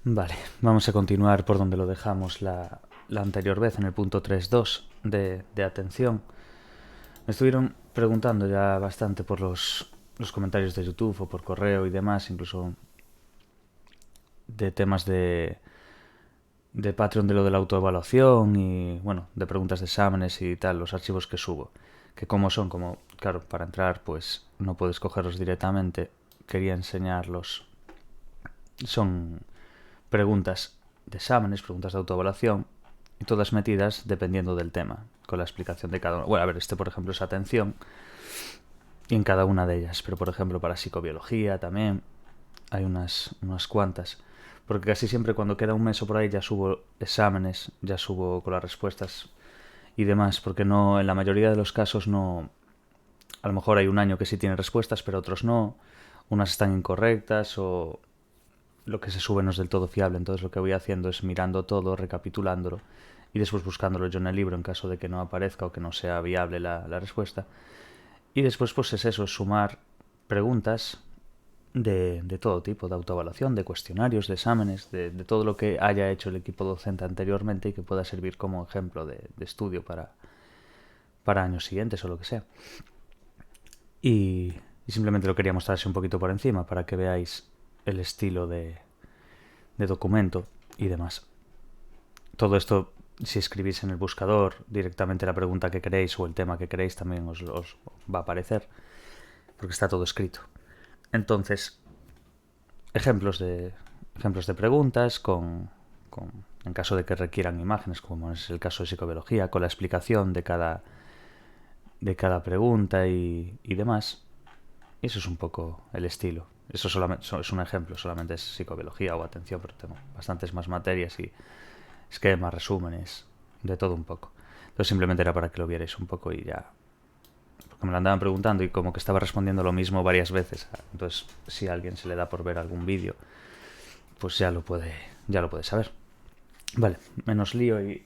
Vale, vamos a continuar por donde lo dejamos la anterior vez, en el punto 3.2 de atención. Me estuvieron preguntando ya bastante por los comentarios de YouTube o por correo y demás, incluso de temas de Patreon, de lo de la autoevaluación y, bueno, de preguntas de exámenes y tal, los archivos que subo. Que como son, como, claro, para entrar pues no puedes cogerlos directamente. Quería enseñarlos. Son preguntas de exámenes, preguntas de autoevaluación, y todas metidas dependiendo del tema, con la explicación de cada uno. Bueno, a ver, este por ejemplo es atención, y en cada una de ellas, pero por ejemplo para psicobiología también hay unas cuantas, porque casi siempre cuando queda un mes o por ahí ya subo exámenes, ya subo con las respuestas y demás, porque no, en la mayoría de los casos no, a lo mejor hay un año que sí tiene respuestas, pero otros no, unas están incorrectas o lo que se sube no es del todo fiable, entonces lo que voy haciendo es mirando todo, recapitulándolo y después buscándolo yo en el libro en caso de que no aparezca o que no sea viable la respuesta. Y después pues es eso, sumar preguntas de todo tipo, de autoevaluación, de cuestionarios, de exámenes, de todo lo que haya hecho el equipo docente anteriormente y que pueda servir como ejemplo de estudio para años siguientes o lo que sea. Y simplemente lo quería mostrarse un poquito por encima para que veáis el estilo de documento y demás. Todo esto, si escribís en el buscador directamente la pregunta que queréis o el tema que queréis, también os va a aparecer, porque está todo escrito. Entonces, ejemplos de preguntas en caso de que requieran imágenes, como es el caso de psicobiología, con la explicación de cada pregunta y demás. Y eso es un poco el estilo. Eso solamente es un ejemplo, solamente es psicobiología o atención, pero tengo bastantes más materias y esquemas, resúmenes, de todo un poco. Entonces simplemente era para que lo vierais un poco y ya. Porque me lo andaban preguntando y como que estaba respondiendo lo mismo varias veces. Entonces, si a alguien se le da por ver algún vídeo, pues ya lo puede saber. Vale, menos lío y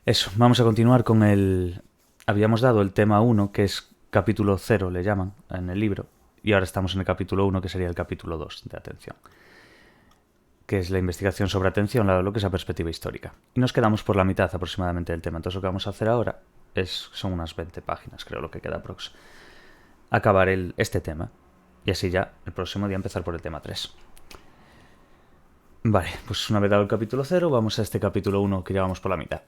eso. Vamos a continuar con el... Habíamos dado el tema 1, que es capítulo 0, le llaman en el libro, y ahora estamos en el capítulo 1, que sería el capítulo 2 de atención, que es la investigación sobre atención, lo que es la perspectiva histórica. Y nos quedamos por la mitad aproximadamente del tema. Entonces lo que vamos a hacer ahora son unas 20 páginas, creo, lo que queda aprox. Acabar este tema. Y así ya, el próximo día empezar por el tema 3. Vale, pues una vez dado el capítulo 0, vamos a este capítulo 1 que ya vamos por la mitad.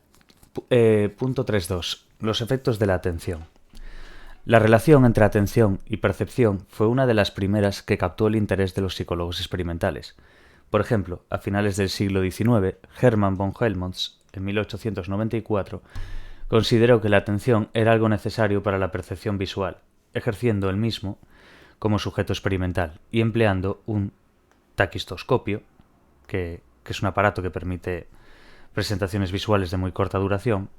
Punto 3.2. Los efectos de la atención. La relación entre atención y percepción fue una de las primeras que captó el interés de los psicólogos experimentales. Por ejemplo, a finales del siglo XIX, Hermann von Helmholtz, en 1894, consideró que la atención era algo necesario para la percepción visual, ejerciendo él mismo como sujeto experimental y empleando un taquistoscopio, que es un aparato que permite presentaciones visuales de muy corta duración.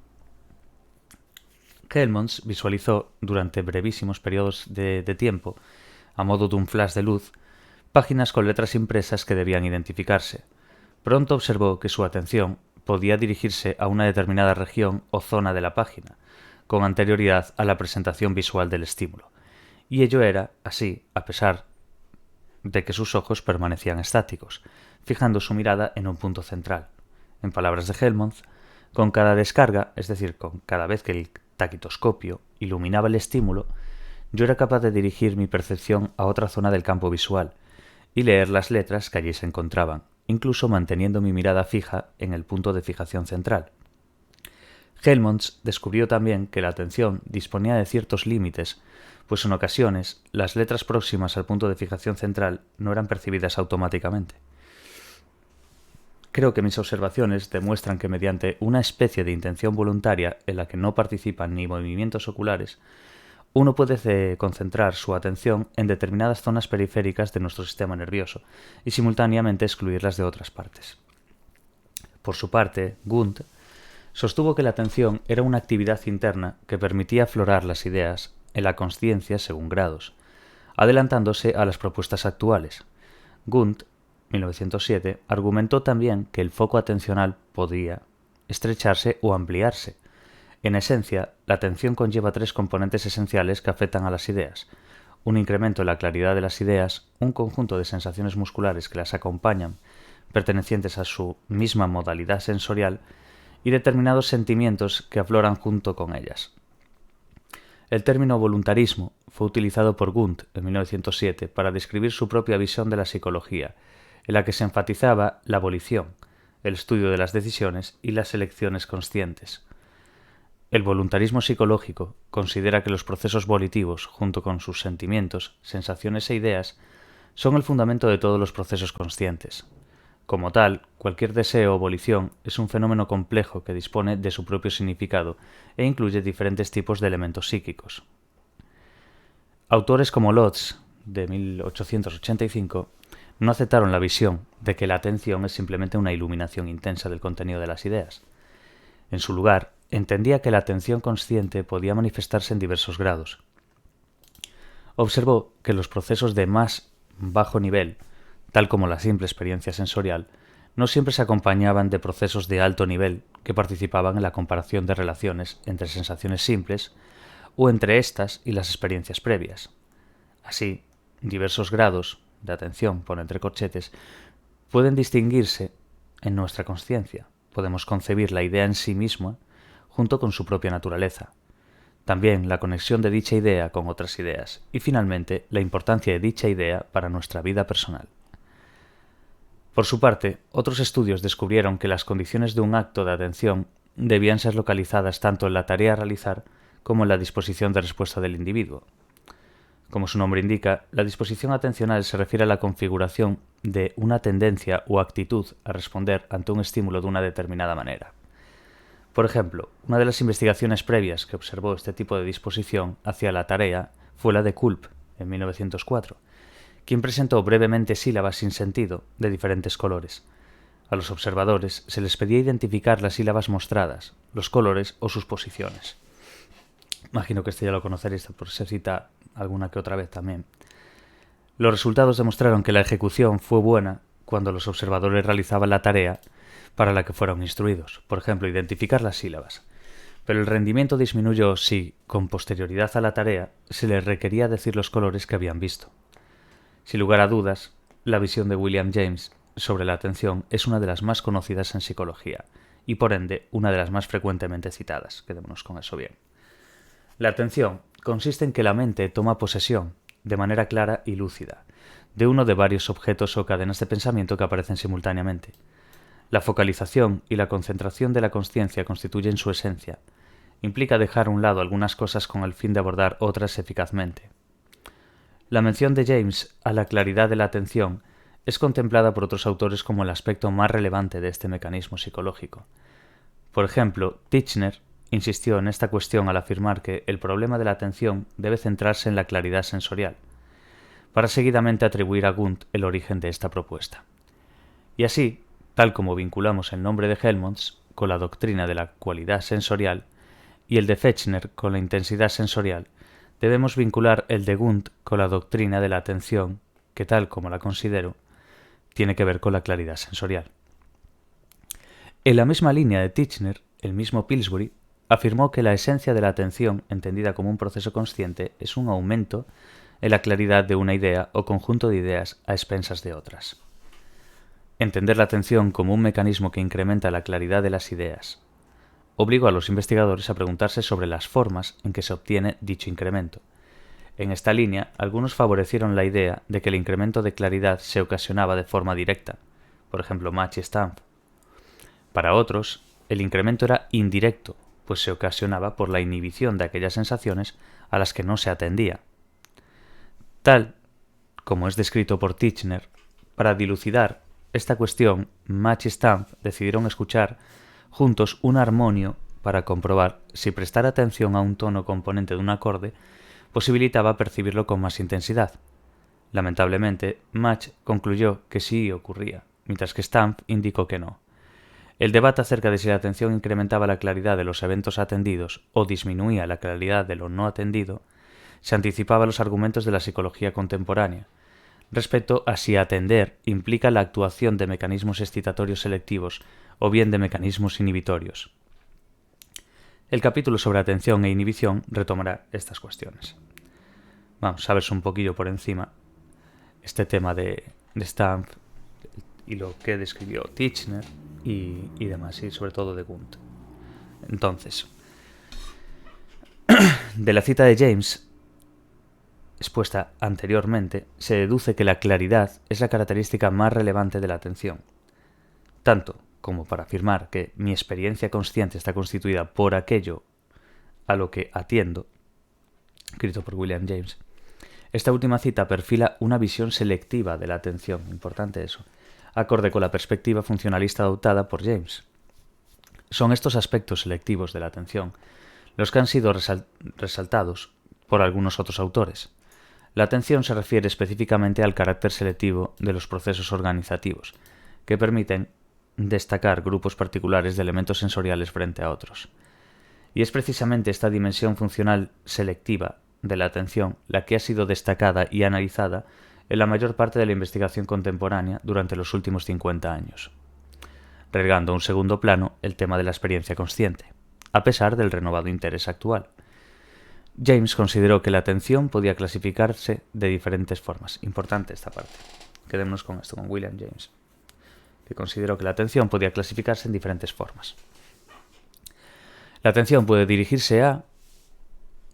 Helmholtz visualizó durante brevísimos periodos de tiempo, a modo de un flash de luz, páginas con letras impresas que debían identificarse. Pronto observó que su atención podía dirigirse a una determinada región o zona de la página, con anterioridad a la presentación visual del estímulo. Y ello era así, a pesar de que sus ojos permanecían estáticos, fijando su mirada en un punto central. En palabras de Helmholtz, con cada descarga, es decir, con cada vez que el taquitoscopio iluminaba el estímulo, yo era capaz de dirigir mi percepción a otra zona del campo visual y leer las letras que allí se encontraban, incluso manteniendo mi mirada fija en el punto de fijación central. Helmholtz descubrió también que la atención disponía de ciertos límites, pues en ocasiones las letras próximas al punto de fijación central no eran percibidas automáticamente. Creo que mis observaciones demuestran que mediante una especie de intención voluntaria en la que no participan ni movimientos oculares, uno puede concentrar su atención en determinadas zonas periféricas de nuestro sistema nervioso y simultáneamente excluirlas de otras partes. Por su parte, Wundt sostuvo que la atención era una actividad interna que permitía aflorar las ideas en la consciencia según grados, adelantándose a las propuestas actuales. Wundt, 1907, argumentó también que el foco atencional podía estrecharse o ampliarse. En esencia, la atención conlleva tres componentes esenciales que afectan a las ideas: un incremento en la claridad de las ideas, un conjunto de sensaciones musculares que las acompañan pertenecientes a su misma modalidad sensorial, y determinados sentimientos que afloran junto con ellas. El término voluntarismo fue utilizado por Wundt en 1907 para describir su propia visión de la psicología, en la que se enfatizaba la volición, el estudio de las decisiones y las elecciones conscientes. El voluntarismo psicológico considera que los procesos volitivos, junto con sus sentimientos, sensaciones e ideas, son el fundamento de todos los procesos conscientes. Como tal, cualquier deseo o volición es un fenómeno complejo que dispone de su propio significado e incluye diferentes tipos de elementos psíquicos. Autores como Lotz, de 1885, no aceptaron la visión de que la atención es simplemente una iluminación intensa del contenido de las ideas. En su lugar, entendía que la atención consciente podía manifestarse en diversos grados. Observó que los procesos de más bajo nivel, tal como la simple experiencia sensorial, no siempre se acompañaban de procesos de alto nivel que participaban en la comparación de relaciones entre sensaciones simples o entre estas y las experiencias previas. Así, diversos grados de atención, por entre corchetes, pueden distinguirse en nuestra conciencia. Podemos concebir la idea en sí misma junto con su propia naturaleza. También la conexión de dicha idea con otras ideas y, finalmente, la importancia de dicha idea para nuestra vida personal. Por su parte, otros estudios descubrieron que las condiciones de un acto de atención debían ser localizadas tanto en la tarea a realizar como en la disposición de respuesta del individuo. Como su nombre indica, la disposición atencional se refiere a la configuración de una tendencia o actitud a responder ante un estímulo de una determinada manera. Por ejemplo, una de las investigaciones previas que observó este tipo de disposición hacia la tarea fue la de Kulp, en 1904, quien presentó brevemente sílabas sin sentido de diferentes colores. A los observadores se les pedía identificar las sílabas mostradas, los colores o sus posiciones. Imagino que este ya lo conoceréis, por se cita alguna que otra vez también. Los resultados demostraron que la ejecución fue buena cuando los observadores realizaban la tarea para la que fueron instruidos, por ejemplo, identificar las sílabas. Pero el rendimiento disminuyó si, con posterioridad a la tarea, se les requería decir los colores que habían visto. Sin lugar a dudas, la visión de William James sobre la atención es una de las más conocidas en psicología y, por ende, una de las más frecuentemente citadas. Quedémonos con eso bien. La atención consiste en que la mente toma posesión, de manera clara y lúcida, de uno de varios objetos o cadenas de pensamiento que aparecen simultáneamente. La focalización y la concentración de la consciencia constituyen su esencia. Implica dejar a un lado algunas cosas con el fin de abordar otras eficazmente. La mención de James a la claridad de la atención es contemplada por otros autores como el aspecto más relevante de este mecanismo psicológico. Por ejemplo, Titchener insistió en esta cuestión al afirmar que el problema de la atención debe centrarse en la claridad sensorial, para seguidamente atribuir a Wundt el origen de esta propuesta. Y así, tal como vinculamos el nombre de Helmholtz con la doctrina de la cualidad sensorial y el de Fechner con la intensidad sensorial, debemos vincular el de Wundt con la doctrina de la atención, que tal como la considero, tiene que ver con la claridad sensorial. En la misma línea de Titchener, el mismo Pillsbury afirmó que la esencia de la atención, entendida como un proceso consciente, es un aumento en la claridad de una idea o conjunto de ideas a expensas de otras. Entender la atención como un mecanismo que incrementa la claridad de las ideas obligó a los investigadores a preguntarse sobre las formas en que se obtiene dicho incremento. En esta línea, algunos favorecieron la idea de que el incremento de claridad se ocasionaba de forma directa, por ejemplo Mach y Stumpf. Para otros, el incremento era indirecto, pues se ocasionaba por la inhibición de aquellas sensaciones a las que no se atendía. Tal como es descrito por Titchener, para dilucidar esta cuestión, Mach y Stumpf decidieron escuchar juntos un armonio para comprobar si prestar atención a un tono componente de un acorde posibilitaba percibirlo con más intensidad. Lamentablemente, Mach concluyó que sí ocurría, mientras que Stumpf indicó que no. El debate acerca de si la atención incrementaba la claridad de los eventos atendidos o disminuía la claridad de lo no atendido se anticipaba a los argumentos de la psicología contemporánea, respecto a si atender implica la actuación de mecanismos excitatorios selectivos o bien de mecanismos inhibitorios. El capítulo sobre atención e inhibición retomará estas cuestiones. Vamos a ver un poquillo por encima este tema de Stumpf, y lo que describió Titchener y demás, y sobre todo de Wundt. Entonces, de la cita de James expuesta anteriormente, se deduce que la claridad es la característica más relevante de la atención, tanto como para afirmar que mi experiencia consciente está constituida por aquello a lo que atiendo, escrito por William James. Esta última cita perfila una visión selectiva de la atención, importante eso, acorde con la perspectiva funcionalista adoptada por James. Son estos aspectos selectivos de la atención los que han sido resaltados por algunos otros autores. La atención se refiere específicamente al carácter selectivo de los procesos organizativos, que permiten destacar grupos particulares de elementos sensoriales frente a otros. Y es precisamente esta dimensión funcional selectiva de la atención la que ha sido destacada y analizada en la mayor parte de la investigación contemporánea durante los últimos 50 años, relegando a un segundo plano el tema de la experiencia consciente, a pesar del renovado interés actual. James consideró que la atención podía clasificarse de diferentes formas. Importante esta parte. Quedémonos con esto, con William James, que consideró que la atención podía clasificarse en diferentes formas. La atención puede dirigirse a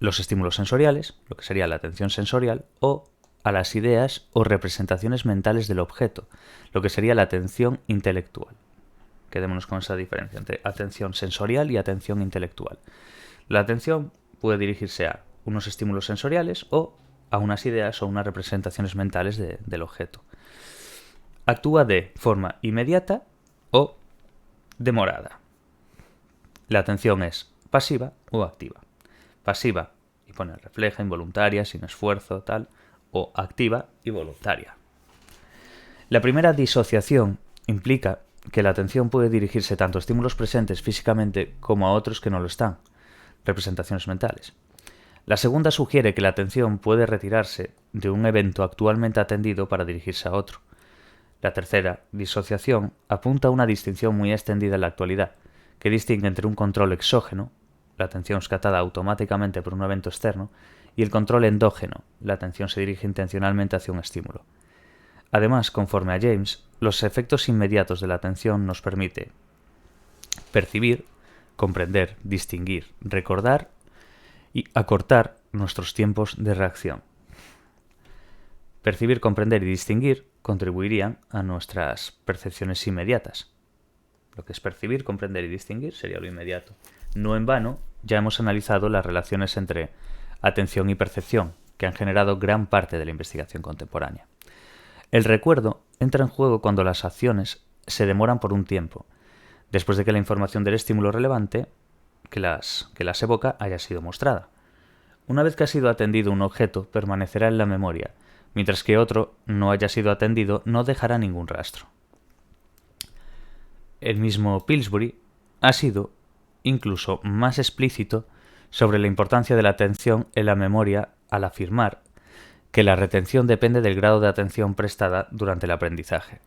los estímulos sensoriales, lo que sería la atención sensorial, o a las ideas o representaciones mentales del objeto, lo que sería la atención intelectual. Quedémonos con esa diferencia entre atención sensorial y atención intelectual. La atención puede dirigirse a unos estímulos sensoriales o a unas ideas o unas representaciones mentales del objeto. Actúa de forma inmediata o demorada. La atención es pasiva o activa. Pasiva, y pone refleja, involuntaria, sin esfuerzo, tal, o activa y voluntaria. La primera disociación implica que la atención puede dirigirse tanto a estímulos presentes físicamente como a otros que no lo están, representaciones mentales. La segunda sugiere que la atención puede retirarse de un evento actualmente atendido para dirigirse a otro. La tercera disociación apunta a una distinción muy extendida en la actualidad, que distingue entre un control exógeno, la atención es captada automáticamente por un evento externo, y el control endógeno, la atención se dirige intencionalmente hacia un estímulo. Además, conforme a James, los efectos inmediatos de la atención nos permite percibir, comprender, distinguir, recordar y acortar nuestros tiempos de reacción. Percibir, comprender y distinguir contribuirían a nuestras percepciones inmediatas. Lo que es percibir, comprender y distinguir sería lo inmediato. No en vano, ya hemos analizado las relaciones entre atención y percepción, que han generado gran parte de la investigación contemporánea. El recuerdo entra en juego cuando las acciones se demoran por un tiempo, después de que la información del estímulo relevante que las evoca haya sido mostrada. Una vez que ha sido atendido un objeto, permanecerá en la memoria, mientras que otro no haya sido atendido, no dejará ningún rastro. El mismo Pillsbury ha sido incluso más explícito sobre la importancia de la atención en la memoria al afirmar que la retención depende del grado de atención prestada durante el aprendizaje.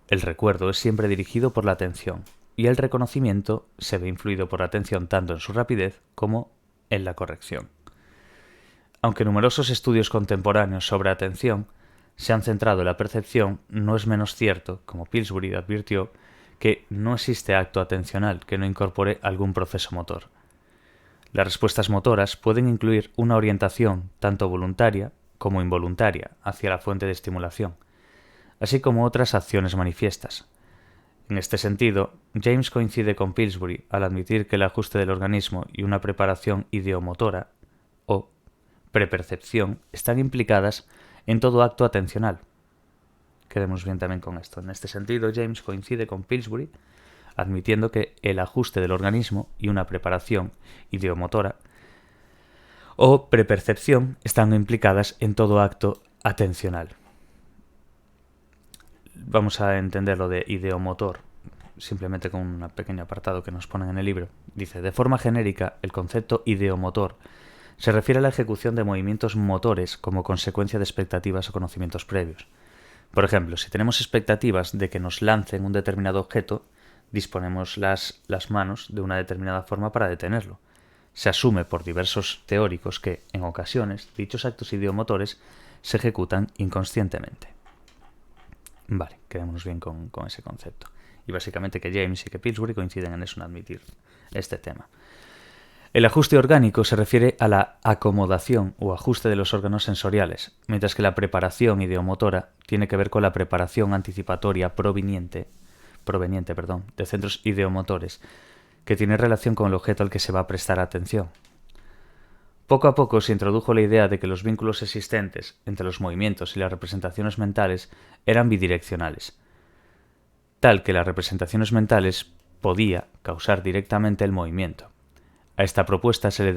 El recuerdo es siempre dirigido por la atención, y el reconocimiento se ve influido por la atención tanto en su rapidez como en la corrección. Aunque numerosos estudios contemporáneos sobre atención se han centrado en la percepción, no es menos cierto, como Pillsbury advirtió, que no existe acto atencional que no incorpore algún proceso motor. Las respuestas motoras pueden incluir una orientación tanto voluntaria como involuntaria hacia la fuente de estimulación, así como otras acciones manifiestas. En este sentido, James coincide con Pillsbury al admitir que el ajuste del organismo y una preparación ideomotora, o prepercepción, están implicadas en todo acto atencional. Quedemos bien también con esto. En este sentido, James coincide con Pillsbury, admitiendo que el ajuste del organismo y una preparación ideomotora o prepercepción están implicadas en todo acto atencional. Vamos a entender lo de ideomotor simplemente con un pequeño apartado que nos ponen en el libro. Dice, de forma genérica, el concepto ideomotor se refiere a la ejecución de movimientos motores como consecuencia de expectativas o conocimientos previos. Por ejemplo, si tenemos expectativas de que nos lancen un determinado objeto, disponemos las manos de una determinada forma para detenerlo. Se asume por diversos teóricos que, en ocasiones, dichos actos ideomotores se ejecutan inconscientemente. Vale, quedémonos bien con ese concepto. Y básicamente que James y que Pillsbury coinciden en eso, en admitir este tema. El ajuste orgánico se refiere a la acomodación o ajuste de los órganos sensoriales, mientras que la preparación ideomotora tiene que ver con la preparación anticipatoria proveniente de centros ideomotores, que tiene relación con el objeto al que se va a prestar atención. Poco a poco se introdujo la idea de que los vínculos existentes entre los movimientos y las representaciones mentales eran bidireccionales, tal que las representaciones mentales podía causar directamente el movimiento. A esta propuesta se le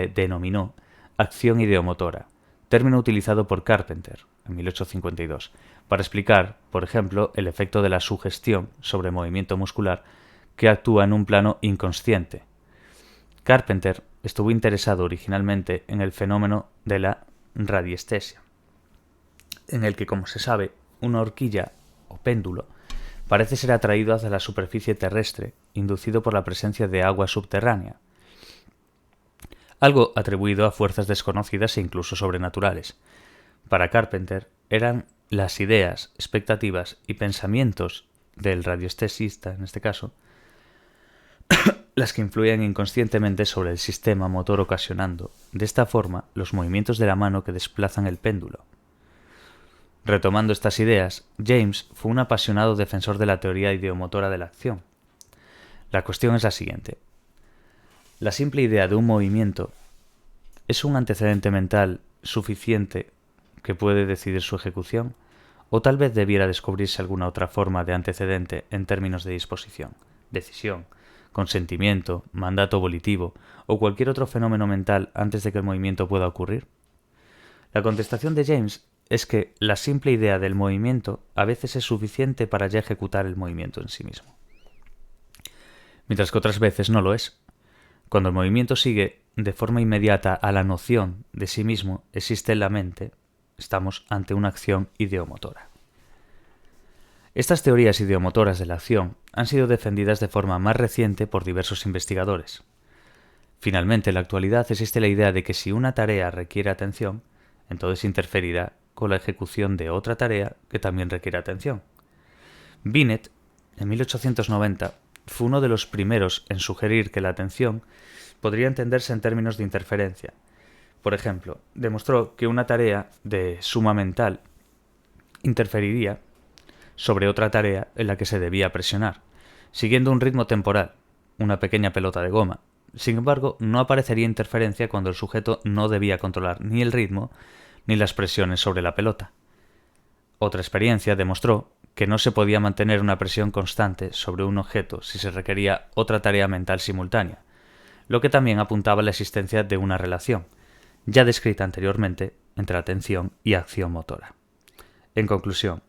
denominó acción ideomotora, término utilizado por Carpenter en 1852 para explicar, por ejemplo, el efecto de la sugestión sobre el movimiento muscular que actúa en un plano inconsciente. Carpenter estuvo interesado originalmente en el fenómeno de la radiestesia, en el que, como se sabe, una horquilla o péndulo parece ser atraído hacia la superficie terrestre, inducido por la presencia de agua subterránea, algo atribuido a fuerzas desconocidas e incluso sobrenaturales. Para Carpenter eran las ideas, expectativas y pensamientos del radiestesista, en este caso, las que influían inconscientemente sobre el sistema motor, ocasionando, de esta forma, los movimientos de la mano que desplazan el péndulo. Retomando estas ideas, James fue un apasionado defensor de la teoría ideomotora de la acción. La cuestión es la siguiente. La simple idea de un movimiento es un antecedente mental suficiente que puede decidir su ejecución, o tal vez debiera descubrirse alguna otra forma de antecedente en términos de disposición, decisión, consentimiento, mandato volitivo o cualquier otro fenómeno mental antes de que el movimiento pueda ocurrir. La contestación de James es que la simple idea del movimiento a veces es suficiente para ya ejecutar el movimiento en sí mismo, mientras que otras veces no lo es. Cuando el movimiento sigue de forma inmediata a la noción de sí mismo existe en la mente, estamos ante una acción ideomotora. Estas teorías ideomotoras de la acción han sido defendidas de forma más reciente por diversos investigadores. Finalmente, en la actualidad existe la idea de que si una tarea requiere atención, entonces interferirá con la ejecución de otra tarea que también requiere atención. Binet, en 1890, fue uno de los primeros en sugerir que la atención podría entenderse en términos de interferencia. Por ejemplo, demostró que una tarea de suma mental interferiría sobre otra tarea en la que se debía presionar, siguiendo un ritmo temporal, una pequeña pelota de goma. Sin embargo, no aparecería interferencia cuando el sujeto no debía controlar ni el ritmo ni las presiones sobre la pelota. Otra experiencia demostró que no se podía mantener una presión constante sobre un objeto si se requería otra tarea mental simultánea, lo que también apuntaba a la existencia de una relación, ya descrita anteriormente, entre atención y acción motora. En conclusión,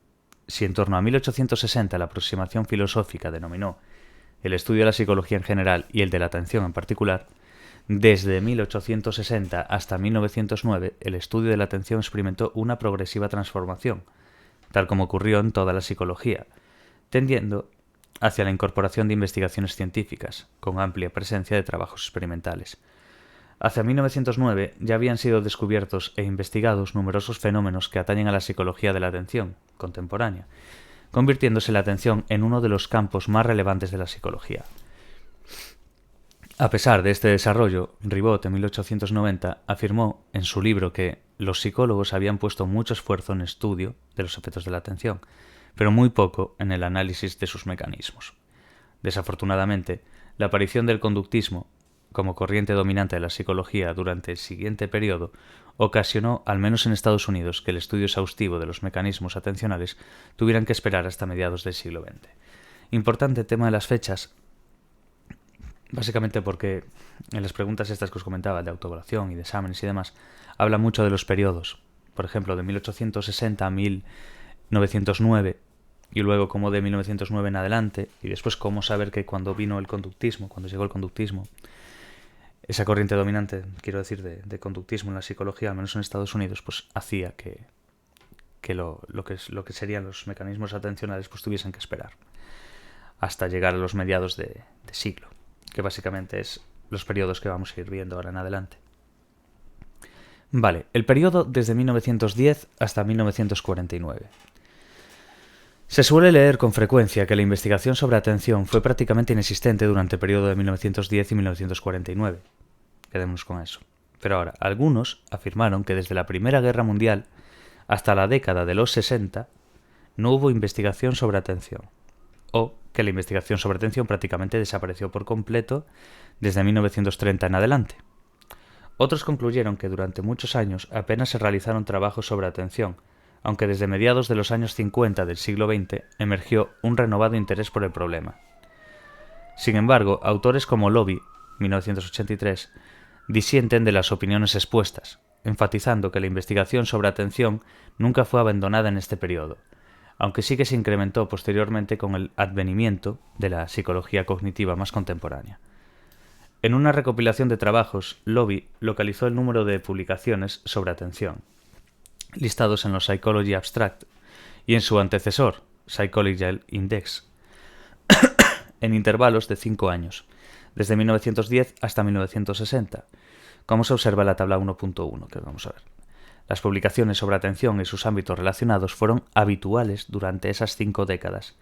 si en torno a 1860 la aproximación filosófica denominó el estudio de la psicología en general y el de la atención en particular, desde 1860 hasta 1909 el estudio de la atención experimentó una progresiva transformación, tal como ocurrió en toda la psicología, tendiendo hacia la incorporación de investigaciones científicas, con amplia presencia de trabajos experimentales. Hacia 1909 ya habían sido descubiertos e investigados numerosos fenómenos que atañen a la psicología de la atención contemporánea, convirtiéndose la atención en uno de los campos más relevantes de la psicología. A pesar de este desarrollo, Ribot en 1890 afirmó en su libro que los psicólogos habían puesto mucho esfuerzo en el estudio de los efectos de la atención, pero muy poco en el análisis de sus mecanismos. Desafortunadamente, la aparición del conductismo como corriente dominante de la psicología durante el siguiente periodo ocasionó, al menos en Estados Unidos, que el estudio exhaustivo de los mecanismos atencionales tuvieran que esperar hasta mediados del siglo XX. Importante el tema de las fechas, básicamente porque en las preguntas estas que os comentaba de autoevaluación y de exámenes y demás, habla mucho de los periodos. Por ejemplo, de 1860 a 1909, y luego como de 1909 en adelante, y después cómo saber que cuando vino el conductismo, cuando llegó el conductismo, esa corriente dominante, quiero decir, de conductismo en la psicología, al menos en Estados Unidos, pues hacía que lo que serían los mecanismos atencionales pues tuviesen que esperar hasta llegar a los mediados de siglo, que básicamente es los periodos que vamos a ir viendo ahora en adelante. Vale, el periodo desde 1910 hasta 1949. Se suele leer con frecuencia que la investigación sobre atención fue prácticamente inexistente durante el periodo de 1910 y 1949. Quedémonos con eso. Pero ahora, algunos afirmaron que desde la Primera Guerra Mundial hasta la década de los 60 no hubo investigación sobre atención, o que la investigación sobre atención prácticamente desapareció por completo desde 1930 en adelante. Otros concluyeron que durante muchos años apenas se realizaron trabajos sobre atención, aunque desde mediados de los años 50 del siglo XX emergió un renovado interés por el problema. Sin embargo, autores como Lobby, 1983, disienten de las opiniones expuestas, enfatizando que la investigación sobre atención nunca fue abandonada en este periodo, aunque sí que se incrementó posteriormente con el advenimiento de la psicología cognitiva más contemporánea. En una recopilación de trabajos, Lobby localizó el número de publicaciones sobre atención, listados en los Psychology Abstract, y en su antecesor, Psychology Index, en intervalos de 5 años, desde 1910 hasta 1960, como se observa en la tabla 1.1 que vamos a ver. Las publicaciones sobre atención y sus ámbitos relacionados fueron habituales durante esas 5 décadas,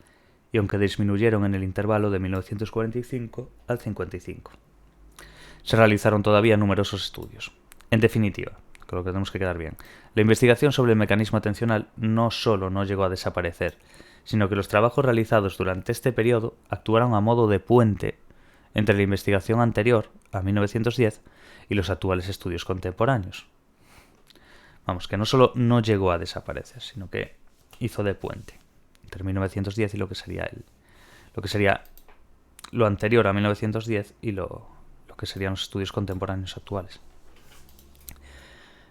y aunque disminuyeron en el intervalo de 1945 al 55. Se realizaron todavía numerosos estudios. En definitiva, creo que tenemos que quedar bien, la investigación sobre el mecanismo atencional no solo no llegó a desaparecer, sino que los trabajos realizados durante este periodo actuaron a modo de puente entre la investigación anterior, a 1910, y los actuales estudios contemporáneos. Vamos, que no solo no llegó a desaparecer, sino que hizo de puente entre 1910 y lo que sería lo anterior a 1910 y lo que serían los estudios contemporáneos actuales.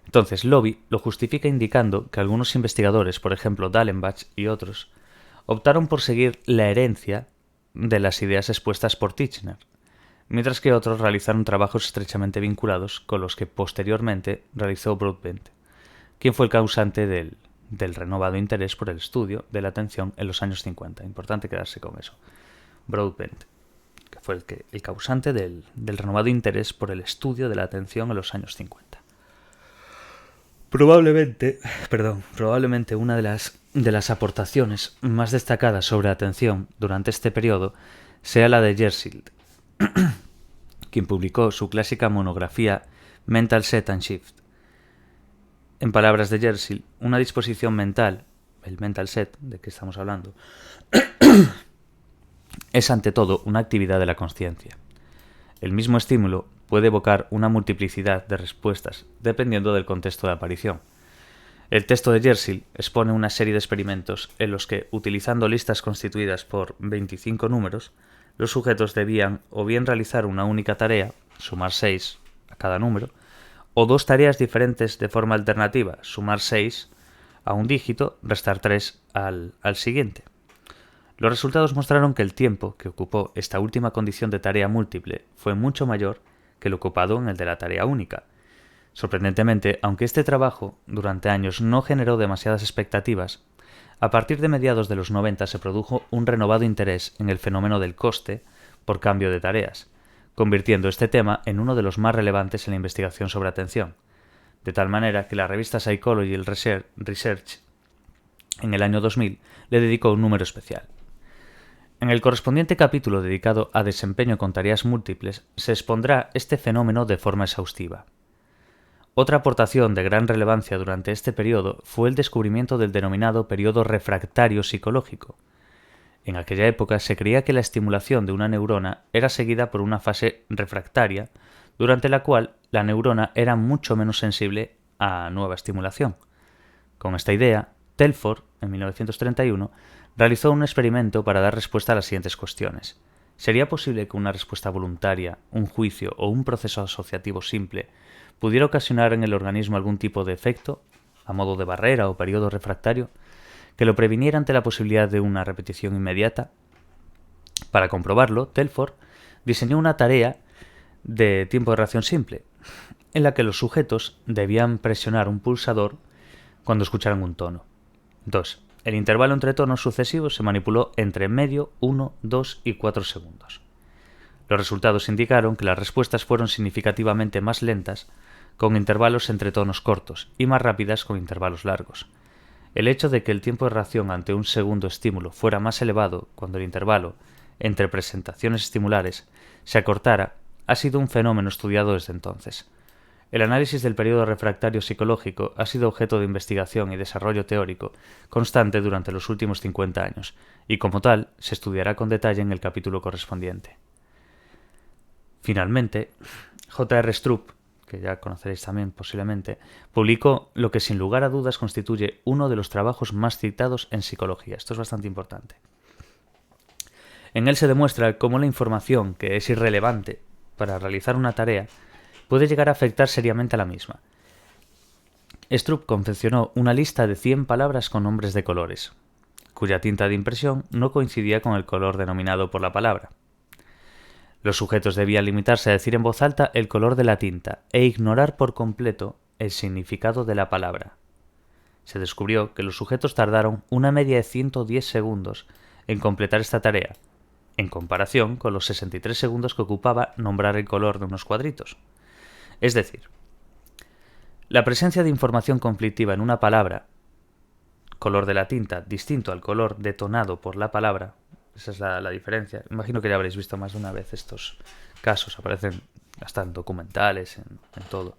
Entonces, Lobby lo justifica indicando que algunos investigadores, por ejemplo Dallenbach y otros, optaron por seguir la herencia de las ideas expuestas por Titchener, mientras que otros realizaron trabajos estrechamente vinculados con los que posteriormente realizó Broadbent, quien fue el causante del renovado interés por el estudio de la atención en los años 50. Importante quedarse con eso. Broadbent, que fue el causante del renovado interés por el estudio de la atención en los años 50. Probablemente una de las aportaciones más destacadas sobre atención durante este periodo sea la de Jersild, quien publicó su clásica monografía Mental Set and Shift. En palabras de Jersild, una disposición mental, el mental set de que estamos hablando, es ante todo una actividad de la consciencia. El mismo estímulo puede evocar una multiplicidad de respuestas dependiendo del contexto de aparición. El texto de Jersild expone una serie de experimentos en los que, utilizando listas constituidas por 25 números, los sujetos debían o bien realizar una única tarea, sumar 6 a cada número, o 2 tareas diferentes de forma alternativa, sumar 6 a un dígito, restar 3 al siguiente. Los resultados mostraron que el tiempo que ocupó esta última condición de tarea múltiple fue mucho mayor que el ocupado en el de la tarea única. Sorprendentemente, aunque este trabajo durante años no generó demasiadas expectativas, a partir de mediados de los 90 se produjo un renovado interés en el fenómeno del coste por cambio de tareas, convirtiendo este tema en uno de los más relevantes en la investigación sobre atención, de tal manera que la revista Psychology Research en el año 2000 le dedicó un número especial. En el correspondiente capítulo dedicado a desempeño con tareas múltiples se expondrá este fenómeno de forma exhaustiva. Otra aportación de gran relevancia durante este periodo fue el descubrimiento del denominado periodo refractario psicológico. En aquella época se creía que la estimulación de una neurona era seguida por una fase refractaria, durante la cual la neurona era mucho menos sensible a nueva estimulación. Con esta idea, Telford, en 1931, realizó un experimento para dar respuesta a las siguientes cuestiones. ¿Sería posible que una respuesta voluntaria, un juicio o un proceso asociativo simple pudiera ocasionar en el organismo algún tipo de efecto, a modo de barrera o periodo refractario, que lo previniera ante la posibilidad de una repetición inmediata? Para comprobarlo, Telford diseñó una tarea de tiempo de reacción simple, en la que los sujetos debían presionar un pulsador cuando escucharan un tono. 2. El intervalo entre tonos sucesivos se manipuló entre medio, 1, 2 y 4 segundos. Los resultados indicaron que las respuestas fueron significativamente más lentas con intervalos entre tonos cortos y más rápidas con intervalos largos. El hecho de que el tiempo de reacción ante un segundo estímulo fuera más elevado cuando el intervalo entre presentaciones estimulares se acortara ha sido un fenómeno estudiado desde entonces. El análisis del periodo refractario psicológico ha sido objeto de investigación y desarrollo teórico constante durante los últimos 50 años, y como tal se estudiará con detalle en el capítulo correspondiente. Finalmente, J.R. Stroop, que ya conoceréis también posiblemente, publicó lo que sin lugar a dudas constituye uno de los trabajos más citados en psicología. Esto es bastante importante. En él se demuestra cómo la información que es irrelevante para realizar una tarea puede llegar a afectar seriamente a la misma. Stroop confeccionó una lista de 100 palabras con nombres de colores, cuya tinta de impresión no coincidía con el color denominado por la palabra. Los sujetos debían limitarse a decir en voz alta el color de la tinta e ignorar por completo el significado de la palabra. Se descubrió que los sujetos tardaron una media de 110 segundos en completar esta tarea, en comparación con los 63 segundos que ocupaba nombrar el color de unos cuadritos. Es decir, la presencia de información conflictiva en una palabra, color de la tinta distinto al color detonado por la palabra, esa es la diferencia. Imagino que ya habréis visto más de una vez estos casos, aparecen hasta en documentales, en todo.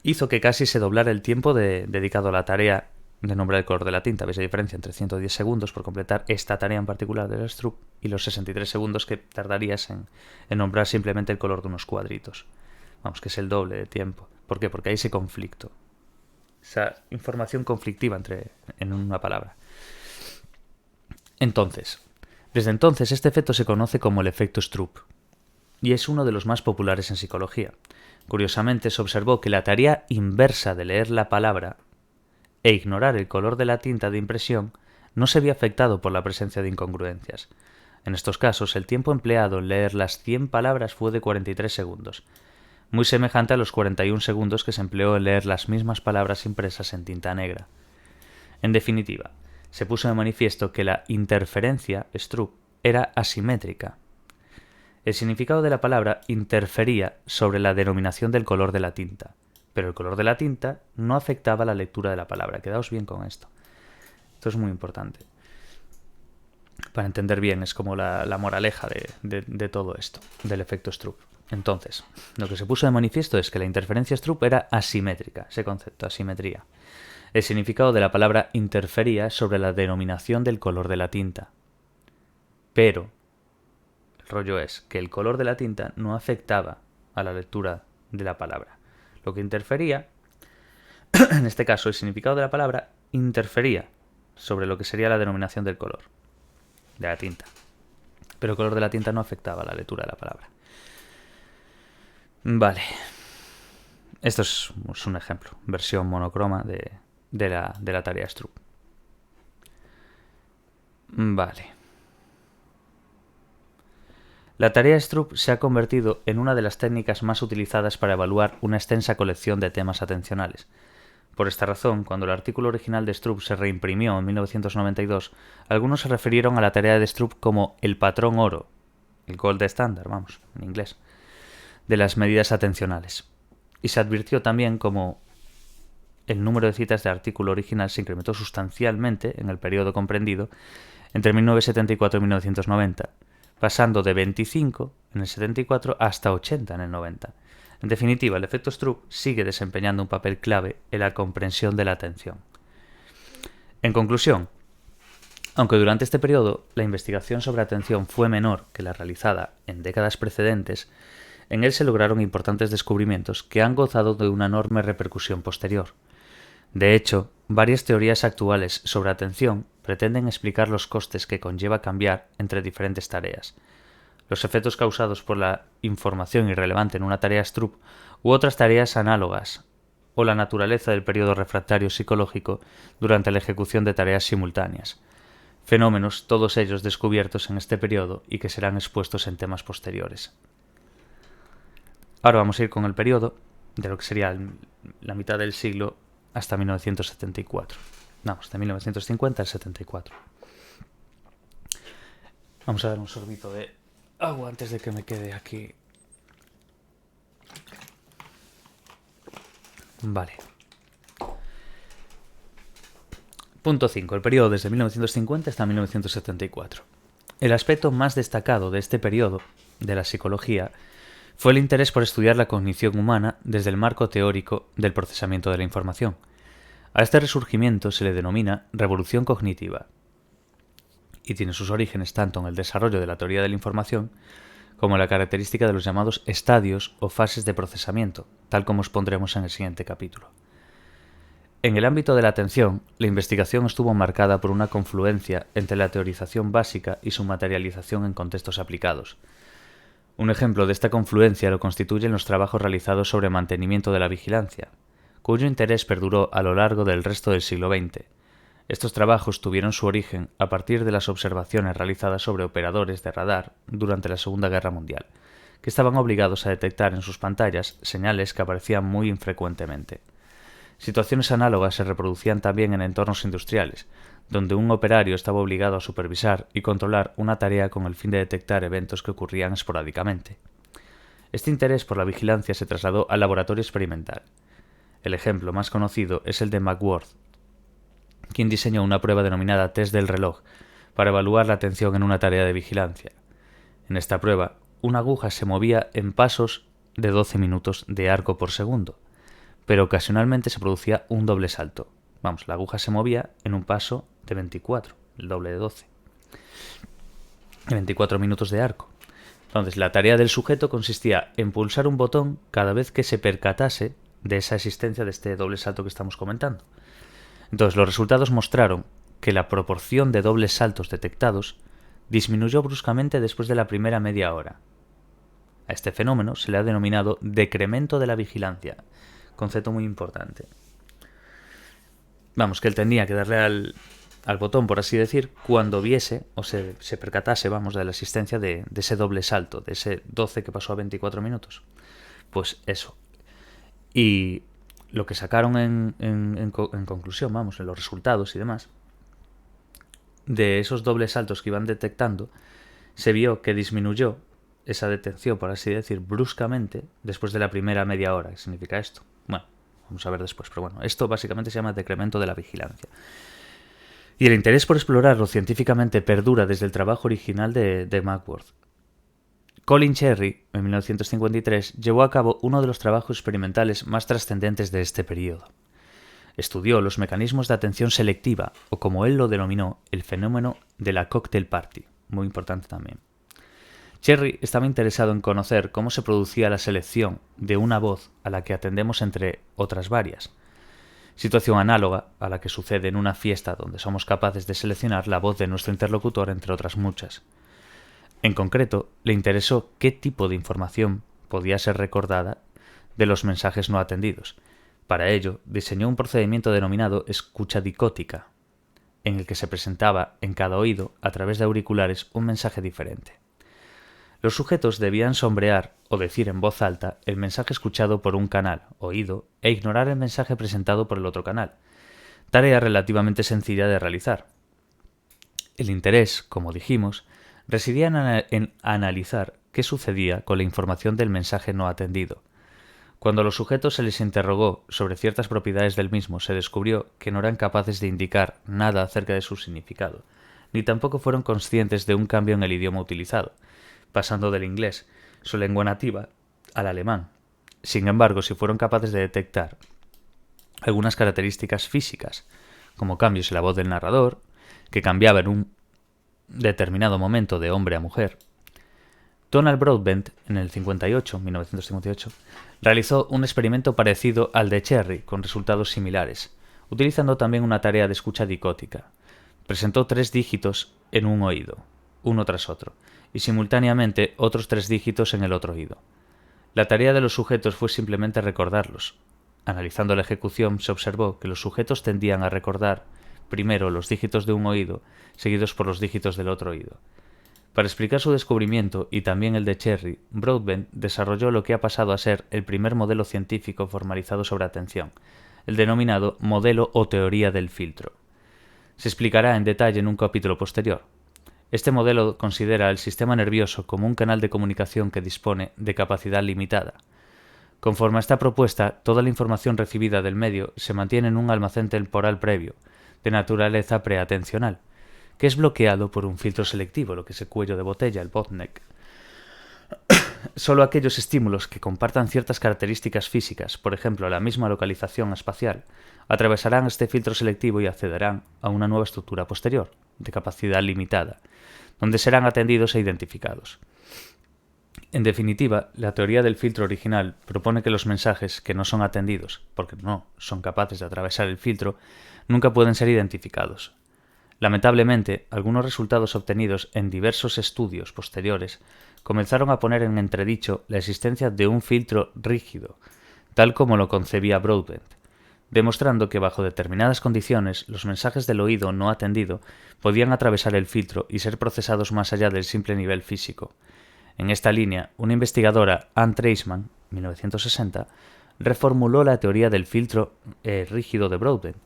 Hizo que casi se doblara el tiempo dedicado a la tarea de nombrar el color de la tinta. ¿Veis la diferencia entre 110 segundos por completar esta tarea en particular del Stroop y los 63 segundos que tardarías en nombrar simplemente el color de unos cuadritos? Vamos, que es el doble de tiempo. ¿Por qué? Porque hay ese conflicto. Esa información conflictiva en una palabra. Entonces, desde entonces este efecto se conoce como el efecto Stroop y es uno de los más populares en psicología. Curiosamente, se observó que la tarea inversa de leer la palabra e ignorar el color de la tinta de impresión no se vio afectado por la presencia de incongruencias. En estos casos, el tiempo empleado en leer las 100 palabras fue de 43 segundos, muy semejante a los 41 segundos que se empleó en leer las mismas palabras impresas en tinta negra. En definitiva, se puso de manifiesto que la interferencia Stroop era asimétrica. El significado de la palabra interfería sobre la denominación del color de la tinta, pero el color de la tinta no afectaba la lectura de la palabra. Quedaos bien con esto. Esto es muy importante. Para entender bien, es como la moraleja de todo esto, del efecto Stroop. Entonces, lo que se puso de manifiesto es que la interferencia Stroop era asimétrica, ese concepto, asimetría. El significado de la palabra interfería sobre la denominación del color de la tinta. Pero el rollo es que el color de la tinta no afectaba a la lectura de la palabra. Lo que interfería, en este caso el significado de la palabra, interfería sobre lo que sería la denominación del color de la tinta. Pero el color de la tinta no afectaba a la lectura de la palabra. Vale. Esto es un ejemplo, versión monocroma de la tarea Stroop. Vale. La tarea Stroop se ha convertido en una de las técnicas más utilizadas para evaluar una extensa colección de temas atencionales. Por esta razón, cuando el artículo original de Stroop se reimprimió en 1992, algunos se refirieron a la tarea de Stroop como el patrón oro, el gold standard, vamos, en inglés, de las medidas atencionales. Y se advirtió también como el número de citas del artículo original se incrementó sustancialmente en el periodo comprendido entre 1974 y 1990, pasando de 25 en el 74 hasta 80 en el 90. En definitiva, el efecto Stroop sigue desempeñando un papel clave en la comprensión de la atención. En conclusión, aunque durante este periodo la investigación sobre atención fue menor que la realizada en décadas precedentes, en él se lograron importantes descubrimientos que han gozado de una enorme repercusión posterior. De hecho, varias teorías actuales sobre atención pretenden explicar los costes que conlleva cambiar entre diferentes tareas, los efectos causados por la información irrelevante en una tarea Stroop u otras tareas análogas, o la naturaleza del periodo refractario psicológico durante la ejecución de tareas simultáneas. Fenómenos, todos ellos descubiertos en este periodo y que serán expuestos en temas posteriores. Ahora vamos a ir con el periodo de lo que sería la mitad del siglo hasta 1974. Vamos, de 1950 al 74. Vamos a dar un sorbito de agua antes de que me quede aquí. Vale. Punto 5. El periodo desde 1950 hasta 1974. El aspecto más destacado de este periodo de la psicología fue el interés por estudiar la cognición humana desde el marco teórico del procesamiento de la información. A este resurgimiento se le denomina revolución cognitiva y tiene sus orígenes tanto en el desarrollo de la teoría de la información como en la característica de los llamados estadios o fases de procesamiento, tal como expondremos en el siguiente capítulo. En el ámbito de la atención, la investigación estuvo marcada por una confluencia entre la teorización básica y su materialización en contextos aplicados. Un ejemplo de esta confluencia lo constituyen los trabajos realizados sobre mantenimiento de la vigilancia, cuyo interés perduró a lo largo del resto del siglo XX. Estos trabajos tuvieron su origen a partir de las observaciones realizadas sobre operadores de radar durante la Segunda Guerra Mundial, que estaban obligados a detectar en sus pantallas señales que aparecían muy infrecuentemente. Situaciones análogas se reproducían también en entornos industriales, donde un operario estaba obligado a supervisar y controlar una tarea con el fin de detectar eventos que ocurrían esporádicamente. Este interés por la vigilancia se trasladó al laboratorio experimental. El ejemplo más conocido es el de McWorth, quien diseñó una prueba denominada test del reloj para evaluar la atención en una tarea de vigilancia. En esta prueba, una aguja se movía en pasos de 12 minutos de arco por segundo, pero ocasionalmente se producía un doble salto. Vamos, la aguja se movía en un paso de 24, el doble de 12. 24 minutos de arco. Entonces, la tarea del sujeto consistía en pulsar un botón cada vez que se percatase de esa existencia de este doble salto que estamos comentando. Entonces, los resultados mostraron que la proporción de dobles saltos detectados disminuyó bruscamente después de la primera media hora. A este fenómeno se le ha denominado decremento de la vigilancia, concepto muy importante. Vamos, que él tenía que darle al botón, por así decir, cuando viese o se percatase, vamos, de la existencia de ese doble salto, de ese 12 que pasó a 24 minutos. Pues eso. Y lo que sacaron en conclusión, vamos, en los resultados y demás, de esos dobles saltos que iban detectando, se vio que disminuyó esa detención, por así decir, bruscamente después de la primera media hora. ¿Qué significa esto? Bueno, vamos a ver después, pero bueno, esto básicamente se llama decremento de la vigilancia. Y el interés por explorarlo científicamente perdura desde el trabajo original de McWorth. Colin Cherry, en 1953, llevó a cabo uno de los trabajos experimentales más trascendentes de este periodo. Estudió los mecanismos de atención selectiva, o como él lo denominó, el fenómeno de la cocktail party, muy importante también. Cherry estaba interesado en conocer cómo se producía la selección de una voz a la que atendemos entre otras varias, situación análoga a la que sucede en una fiesta donde somos capaces de seleccionar la voz de nuestro interlocutor entre otras muchas. En concreto, le interesó qué tipo de información podía ser recordada de los mensajes no atendidos. Para ello, diseñó un procedimiento denominado escucha dicótica, en el que se presentaba en cada oído, a través de auriculares, un mensaje diferente. Los sujetos debían sombrear o decir en voz alta el mensaje escuchado por un canal, oído, e ignorar el mensaje presentado por el otro canal. Tarea relativamente sencilla de realizar. El interés, como dijimos, residía en analizar qué sucedía con la información del mensaje no atendido. Cuando a los sujetos se les interrogó sobre ciertas propiedades del mismo, se descubrió que no eran capaces de indicar nada acerca de su significado, ni tampoco fueron conscientes de un cambio en el idioma utilizado, pasando del inglés, su lengua nativa, al alemán. Sin embargo, si fueron capaces de detectar algunas características físicas, como cambios en la voz del narrador, que cambiaba en un determinado momento de hombre a mujer. Donald Broadbent, en el 1958, realizó un experimento parecido al de Cherry, con resultados similares, utilizando también una tarea de escucha dicótica. Presentó 3 dígitos en un oído, uno tras otro, y simultáneamente otros 3 dígitos en el otro oído. La tarea de los sujetos fue simplemente recordarlos. Analizando la ejecución, se observó que los sujetos tendían a recordar primero los dígitos de un oído, seguidos por los dígitos del otro oído. Para explicar su descubrimiento y también el de Cherry, Broadbent desarrolló lo que ha pasado a ser el primer modelo científico formalizado sobre atención, el denominado modelo o teoría del filtro. Se explicará en detalle en un capítulo posterior. Este modelo considera el sistema nervioso como un canal de comunicación que dispone de capacidad limitada. Conforme a esta propuesta, toda la información recibida del medio se mantiene en un almacén temporal previo, de naturaleza preatencional, que es bloqueado por un filtro selectivo, lo que es el cuello de botella, el bottleneck. Solo aquellos estímulos que compartan ciertas características físicas, por ejemplo la misma localización espacial, atravesarán este filtro selectivo y accederán a una nueva estructura posterior, de capacidad limitada, donde serán atendidos e identificados. En definitiva, la teoría del filtro original propone que los mensajes que no son atendidos, porque no son capaces de atravesar el filtro, nunca pueden ser identificados. Lamentablemente, algunos resultados obtenidos en diversos estudios posteriores comenzaron a poner en entredicho la existencia de un filtro rígido, tal como lo concebía Broadbent, demostrando que bajo determinadas condiciones los mensajes del oído no atendido podían atravesar el filtro y ser procesados más allá del simple nivel físico. En esta línea, una investigadora, Anne Treisman, 1960, reformuló la teoría del filtro rígido de Broadbent,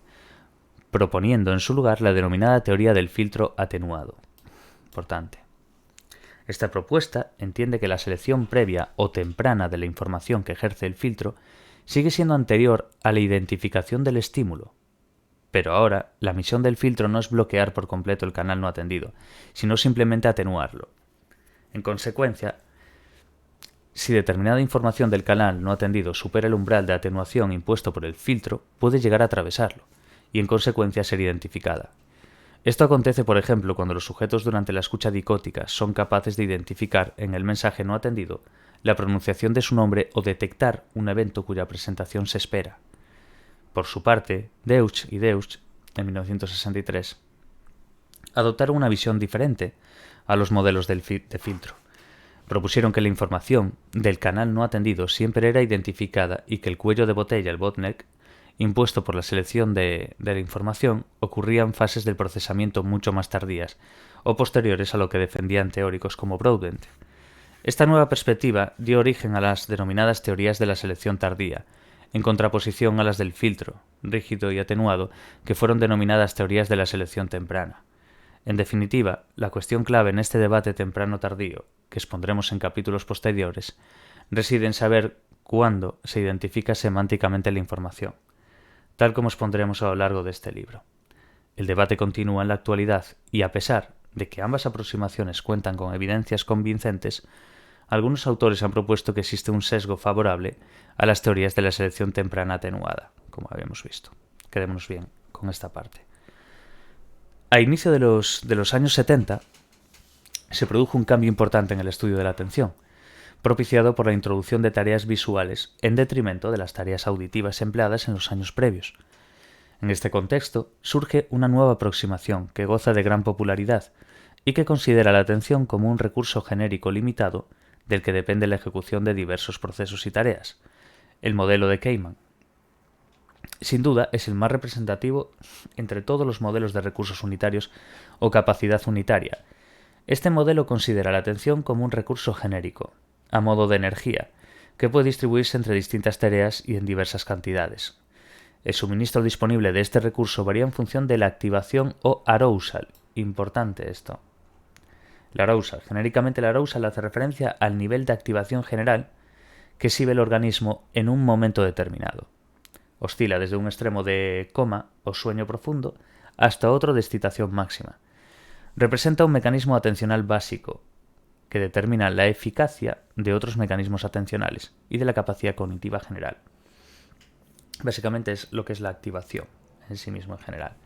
proponiendo en su lugar la denominada teoría del filtro atenuado. Importante. Esta propuesta entiende que la selección previa o temprana de la información que ejerce el filtro sigue siendo anterior a la identificación del estímulo. Pero ahora, la misión del filtro no es bloquear por completo el canal no atendido, sino simplemente atenuarlo. En consecuencia, si determinada información del canal no atendido supera el umbral de atenuación impuesto por el filtro, puede llegar a atravesarlo, y en consecuencia ser identificada. Esto acontece, por ejemplo, cuando los sujetos durante la escucha dicótica son capaces de identificar en el mensaje no atendido la pronunciación de su nombre o detectar un evento cuya presentación se espera. Por su parte, Deutsch y Deutsch, en 1963, adoptaron una visión diferente a los modelos de filtro. Propusieron que la información del canal no atendido siempre era identificada y que el cuello de botella, el bottleneck, impuesto por la selección de la información, ocurría en fases del procesamiento mucho más tardías o posteriores a lo que defendían teóricos como Broadbent. Esta nueva perspectiva dio origen a las denominadas teorías de la selección tardía, en contraposición a las del filtro, rígido y atenuado, que fueron denominadas teorías de la selección temprana. En definitiva, la cuestión clave en este debate temprano-tardío, que expondremos en capítulos posteriores, reside en saber cuándo se identifica semánticamente la información, tal como expondremos a lo largo de este libro. El debate continúa en la actualidad y, a pesar de que ambas aproximaciones cuentan con evidencias convincentes, algunos autores han propuesto que existe un sesgo favorable a las teorías de la selección temprana atenuada, como habíamos visto. Quedémonos bien con esta parte. A inicio de los años 70 se produjo un cambio importante en el estudio de la atención, propiciado por la introducción de tareas visuales en detrimento de las tareas auditivas empleadas en los años previos. En este contexto surge una nueva aproximación que goza de gran popularidad y que considera la atención como un recurso genérico limitado del que depende la ejecución de diversos procesos y tareas, el modelo de Kahneman. Sin duda, es el más representativo entre todos los modelos de recursos unitarios o capacidad unitaria. Este modelo considera la atención como un recurso genérico, a modo de energía, que puede distribuirse entre distintas tareas y en diversas cantidades. El suministro disponible de este recurso varía en función de la activación o arousal. Importante esto. La arousal. Genéricamente la arousal hace referencia al nivel de activación general que exhibe el organismo en un momento determinado. Oscila desde un extremo de coma o sueño profundo hasta otro de excitación máxima. Representa un mecanismo atencional básico que determina la eficacia de otros mecanismos atencionales y de la capacidad cognitiva general. Básicamente es lo que es la activación en sí mismo en general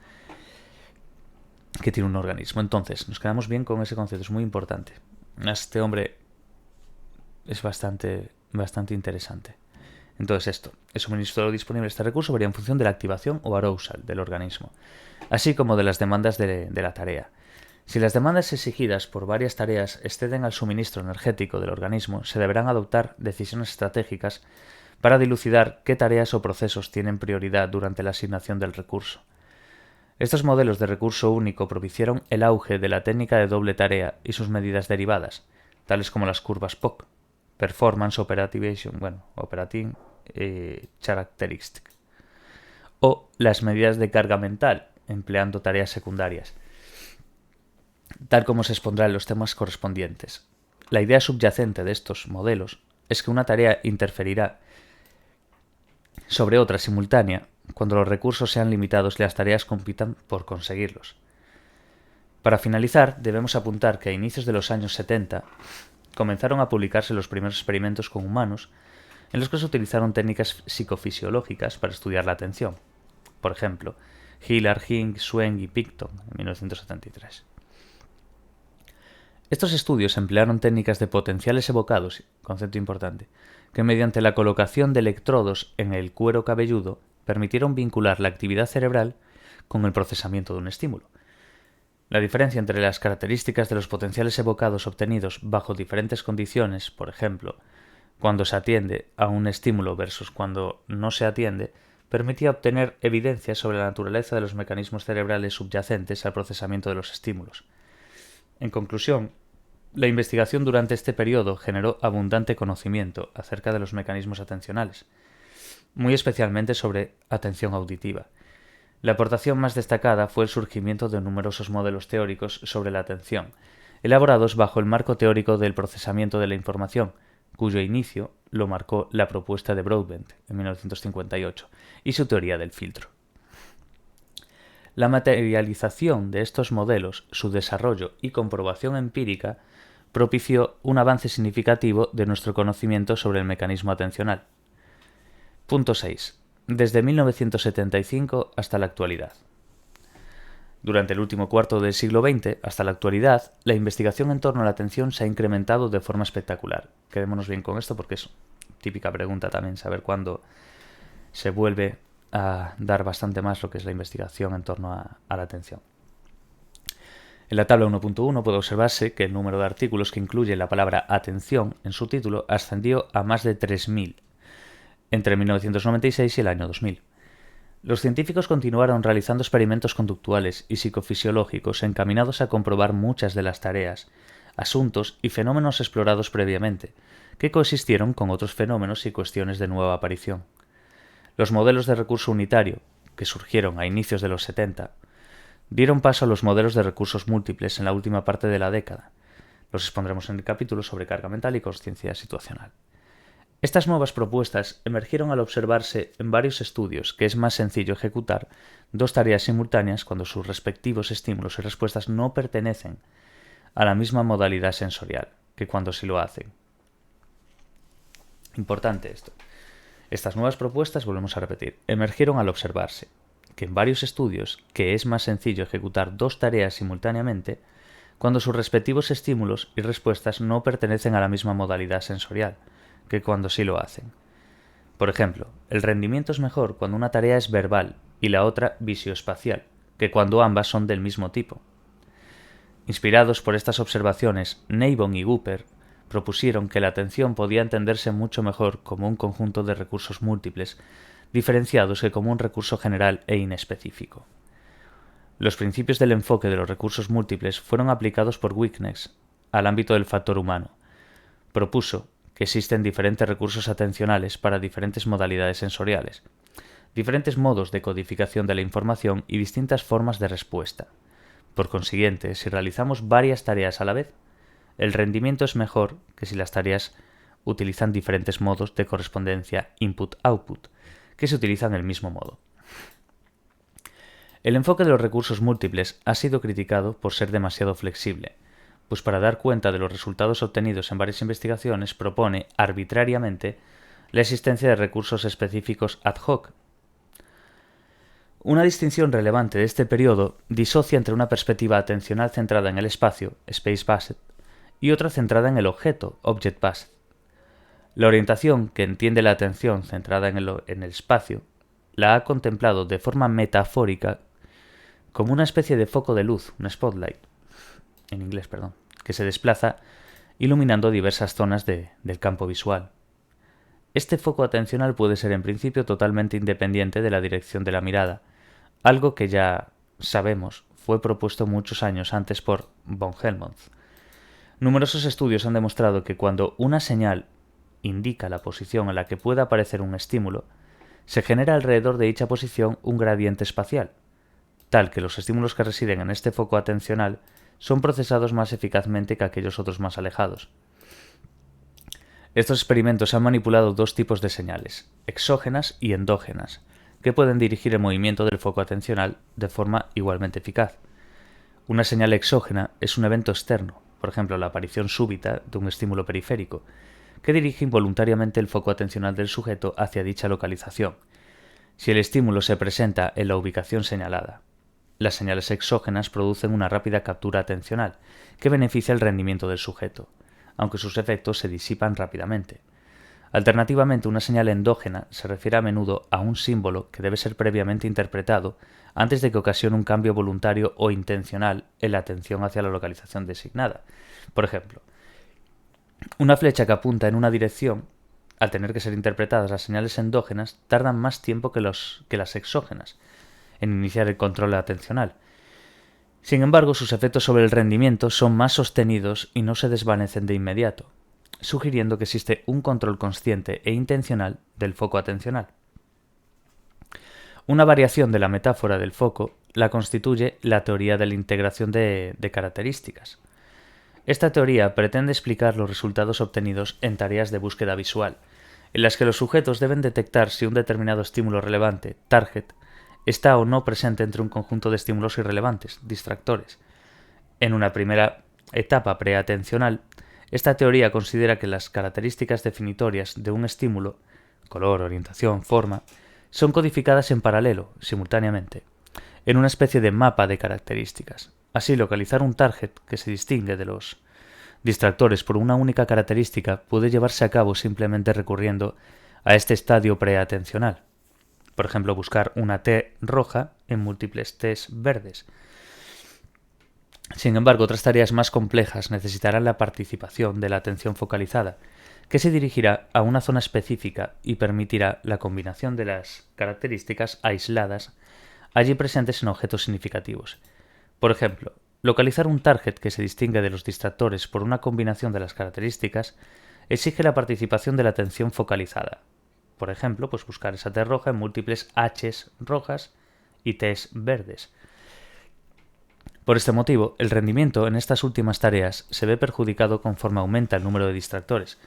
que tiene un organismo. Entonces, nos quedamos bien con ese concepto, es muy importante. Este hombre es bastante interesante. Entonces esto, el suministro disponible de este recurso varía en función de la activación o arousal del organismo, así como de las demandas de la tarea. Si las demandas exigidas por varias tareas exceden al suministro energético del organismo, se deberán adoptar decisiones estratégicas para dilucidar qué tareas o procesos tienen prioridad durante la asignación del recurso. Estos modelos de recurso único propiciaron el auge de la técnica de doble tarea y sus medidas derivadas, tales como las curvas POC, Performance Operating Characteristic, o las medidas de carga mental, empleando tareas secundarias, tal como se expondrá en los temas correspondientes. La idea subyacente de estos modelos es que una tarea interferirá sobre otra simultánea cuando los recursos sean limitados y las tareas compitan por conseguirlos. Para finalizar, debemos apuntar que a inicios de los años 70 comenzaron a publicarse los primeros experimentos con humanos en los que se utilizaron técnicas psicofisiológicas para estudiar la atención. Por ejemplo, Hillard, Hinks, Sweng y Picton en 1973. Estos estudios emplearon técnicas de potenciales evocados, concepto importante, que mediante la colocación de electrodos en el cuero cabelludo permitieron vincular la actividad cerebral con el procesamiento de un estímulo. La diferencia entre las características de los potenciales evocados obtenidos bajo diferentes condiciones, por ejemplo, cuando se atiende a un estímulo versus cuando no se atiende, permitía obtener evidencias sobre la naturaleza de los mecanismos cerebrales subyacentes al procesamiento de los estímulos. En conclusión, la investigación durante este periodo generó abundante conocimiento acerca de los mecanismos atencionales, muy especialmente sobre atención auditiva. La aportación más destacada fue el surgimiento de numerosos modelos teóricos sobre la atención, elaborados bajo el marco teórico del procesamiento de la información, cuyo inicio lo marcó la propuesta de Broadbent en 1958 y su teoría del filtro. La materialización de estos modelos, su desarrollo y comprobación empírica propició un avance significativo de nuestro conocimiento sobre el mecanismo atencional. Punto 6. Desde 1975 hasta la actualidad. Durante el último cuarto del siglo XX hasta la actualidad, la investigación en torno a la atención se ha incrementado de forma espectacular. Quedémonos bien con esto porque es típica pregunta también saber cuándo se vuelve a dar bastante más lo que es la investigación en torno a la atención. En la tabla 1.1 puede observarse que el número de artículos que incluye la palabra atención en su título ascendió a más de 3.000 entre 1996 y el año 2000. Los científicos continuaron realizando experimentos conductuales y psicofisiológicos encaminados a comprobar muchas de las tareas, asuntos y fenómenos explorados previamente, que coexistieron con otros fenómenos y cuestiones de nueva aparición. Los modelos de recurso unitario, que surgieron a inicios de los 70, dieron paso a los modelos de recursos múltiples en la última parte de la década. Los expondremos en el capítulo sobre carga mental y consciencia situacional. Estas nuevas propuestas emergieron al observarse en varios estudios que es más sencillo ejecutar dos tareas simultáneas cuando sus respectivos estímulos y respuestas no pertenecen a la misma modalidad sensorial que cuando sí lo hacen. Importante esto. Estas nuevas propuestas, volvemos a repetir, emergieron al observarse que en varios estudios que es más sencillo ejecutar dos tareas simultáneamente cuando sus respectivos estímulos y respuestas no pertenecen a la misma modalidad sensorial que cuando sí lo hacen. Por ejemplo, el rendimiento es mejor cuando una tarea es verbal y la otra visioespacial, que cuando ambas son del mismo tipo. Inspirados por estas observaciones, Nabon y Cooper propusieron que la atención podía entenderse mucho mejor como un conjunto de recursos múltiples, diferenciados que como un recurso general e inespecífico. Los principios del enfoque de los recursos múltiples fueron aplicados por Wickness al ámbito del factor humano. Propuso que existen diferentes recursos atencionales para diferentes modalidades sensoriales, diferentes modos de codificación de la información y distintas formas de respuesta. Por consiguiente, si realizamos varias tareas a la vez, el rendimiento es mejor que si las tareas utilizan diferentes modos de correspondencia input-output, que se utilizan del mismo modo. El enfoque de los recursos múltiples ha sido criticado por ser demasiado flexible, pues para dar cuenta de los resultados obtenidos en varias investigaciones propone arbitrariamente la existencia de recursos específicos ad hoc. Una distinción relevante de este periodo disocia entre una perspectiva atencional centrada en el espacio, space-based, y otra centrada en el objeto, object-based. La orientación que entiende la atención centrada en el espacio la ha contemplado de forma metafórica como una especie de foco de luz, un spotlight, en inglés, que se desplaza iluminando diversas zonas del campo visual. Este foco atencional puede ser en principio totalmente independiente de la dirección de la mirada, algo que ya sabemos fue propuesto muchos años antes por von Helmholtz. Numerosos estudios han demostrado que cuando una señal indica la posición en la que pueda aparecer un estímulo, se genera alrededor de dicha posición un gradiente espacial, tal que los estímulos que residen en este foco atencional son procesados más eficazmente que aquellos otros más alejados. Estos experimentos han manipulado dos tipos de señales, exógenas y endógenas, que pueden dirigir el movimiento del foco atencional de forma igualmente eficaz. Una señal exógena es un evento externo, por ejemplo la aparición súbita de un estímulo periférico, que dirige involuntariamente el foco atencional del sujeto hacia dicha localización, si el estímulo se presenta en la ubicación señalada. Las señales exógenas producen una rápida captura atencional, que beneficia el rendimiento del sujeto, aunque sus efectos se disipan rápidamente. Alternativamente, una señal endógena se refiere a menudo a un símbolo que debe ser previamente interpretado antes de que ocasione un cambio voluntario o intencional en la atención hacia la localización designada. Por ejemplo, una flecha que apunta en una dirección, al tener que ser interpretadas las señales endógenas, tardan más tiempo que las exógenas en iniciar el control atencional. Sin embargo, sus efectos sobre el rendimiento son más sostenidos y no se desvanecen de inmediato, sugiriendo que existe un control consciente e intencional del foco atencional. Una variación de la metáfora del foco la constituye la teoría de la integración de características. Esta teoría pretende explicar los resultados obtenidos en tareas de búsqueda visual, en las que los sujetos deben detectar si un determinado estímulo relevante, target, está o no presente entre un conjunto de estímulos irrelevantes, distractores. En una primera etapa preatencional, esta teoría considera que las características definitorias de un estímulo, color, orientación, forma, son codificadas en paralelo, simultáneamente, en una especie de mapa de características. Así, localizar un target que se distingue de los distractores por una única característica puede llevarse a cabo simplemente recurriendo a este estadio preatencional. Por ejemplo, buscar una T roja en múltiples Ts verdes. Sin embargo, otras tareas más complejas necesitarán la participación de la atención focalizada, que se dirigirá a una zona específica y permitirá la combinación de las características aisladas allí presentes en objetos significativos. Por ejemplo, localizar un target que se distingue de los distractores por una combinación de las características exige la participación de la atención focalizada. Por ejemplo, buscar esa T roja en múltiples Hs rojas y Ts verdes. Por este motivo, el rendimiento en estas últimas tareas se ve perjudicado conforme aumenta el número de distractores,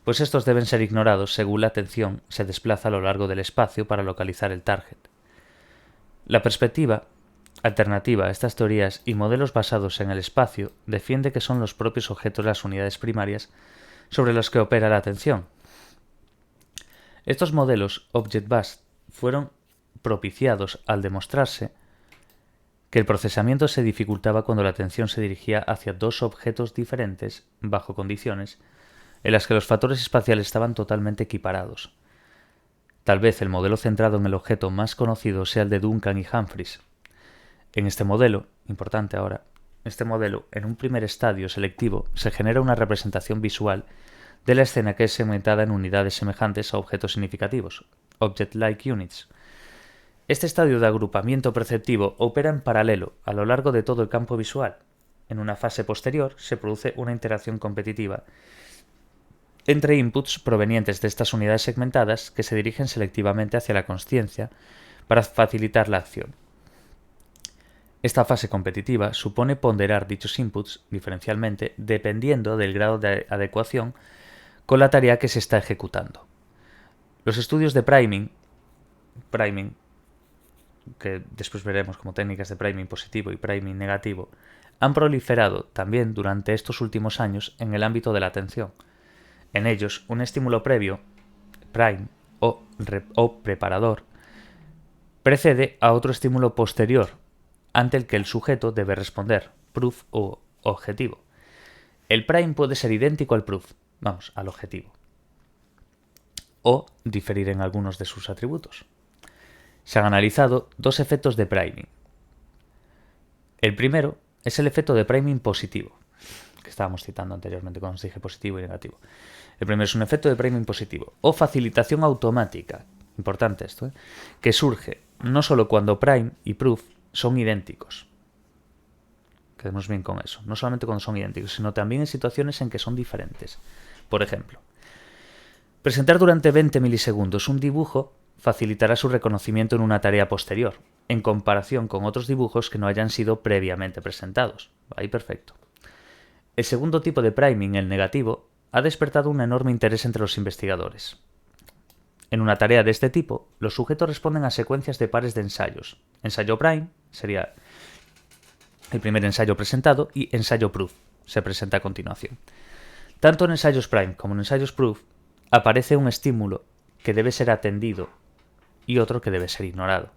pues estos deben ser ignorados según la atención se desplaza a lo largo del espacio para localizar el target. La perspectiva alternativa a estas teorías y modelos basados en el espacio defiende que son los propios objetos las unidades primarias sobre los que opera la atención. Estos modelos Object-Based fueron propiciados al demostrarse que el procesamiento se dificultaba cuando la atención se dirigía hacia dos objetos diferentes bajo condiciones en las que los factores espaciales estaban totalmente equiparados. Tal vez el modelo centrado en el objeto más conocido sea el de Duncan y Humphreys. En este modelo, importante ahora, en un primer estadio selectivo se genera una representación visual de la escena que es segmentada en unidades semejantes a objetos significativos, Object-like Units. Este estadio de agrupamiento perceptivo opera en paralelo a lo largo de todo el campo visual. En una fase posterior se produce una interacción competitiva entre inputs provenientes de estas unidades segmentadas que se dirigen selectivamente hacia la consciencia para facilitar la acción. Esta fase competitiva supone ponderar dichos inputs diferencialmente dependiendo del grado de adecuación con la tarea que se está ejecutando. Los estudios de priming, que después veremos como técnicas de priming positivo y priming negativo, han proliferado también durante estos últimos años en el ámbito de la atención. En ellos, un estímulo previo, prime o preparador, precede a otro estímulo posterior, ante el que el sujeto debe responder, proof o objetivo. El prime puede ser idéntico al proof, al objetivo, o diferir en algunos de sus atributos. Se han analizado dos efectos de priming. El primero es el efecto de priming positivo, que estábamos citando anteriormente cuando os dije positivo y negativo. El primero es un efecto de priming positivo, o facilitación automática, importante esto, que surge no solo cuando prime y proof son idénticos. Quedemos bien con eso. No solamente cuando son idénticos, sino también en situaciones en que son diferentes. Por ejemplo, presentar durante 20 milisegundos un dibujo facilitará su reconocimiento en una tarea posterior, en comparación con otros dibujos que no hayan sido previamente presentados. Ahí perfecto. El segundo tipo de priming, el negativo, ha despertado un enorme interés entre los investigadores. En una tarea de este tipo, los sujetos responden a secuencias de pares de ensayos. Ensayo prime sería el primer ensayo presentado y ensayo proof se presenta a continuación. Tanto en ensayos prime como en ensayos proof aparece un estímulo que debe ser atendido y otro que debe ser ignorado.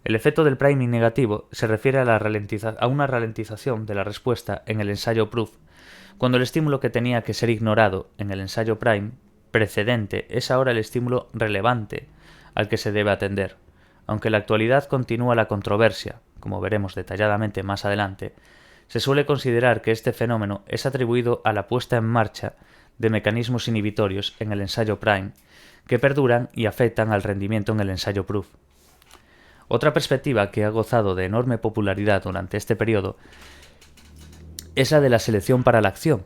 El efecto del priming negativo se refiere a una ralentización de la respuesta en el ensayo proof, cuando el estímulo que tenía que ser ignorado en el ensayo prime precedente es ahora el estímulo relevante al que se debe atender. Aunque en la actualidad continúa la controversia, como veremos detalladamente más adelante, se suele considerar que este fenómeno es atribuido a la puesta en marcha de mecanismos inhibitorios en el ensayo prime que perduran y afectan al rendimiento en el ensayo proof. Otra perspectiva que ha gozado de enorme popularidad durante este periodo es la de la selección para la acción,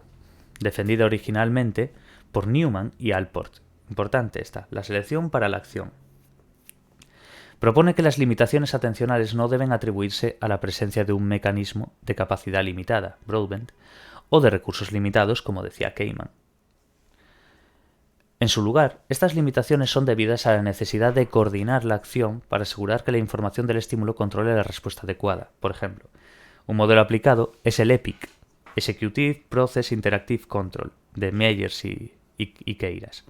defendida originalmente por Newman y Allport. Importante esta, la selección para la acción. Propone que las limitaciones atencionales no deben atribuirse a la presencia de un mecanismo de capacidad limitada, Broadbent, o de recursos limitados, como decía Kahneman. En su lugar, estas limitaciones son debidas a la necesidad de coordinar la acción para asegurar que la información del estímulo controle la respuesta adecuada. Por ejemplo, un modelo aplicado es el EPIC, Executive Process Interactive Control, de Meyers y Quieras,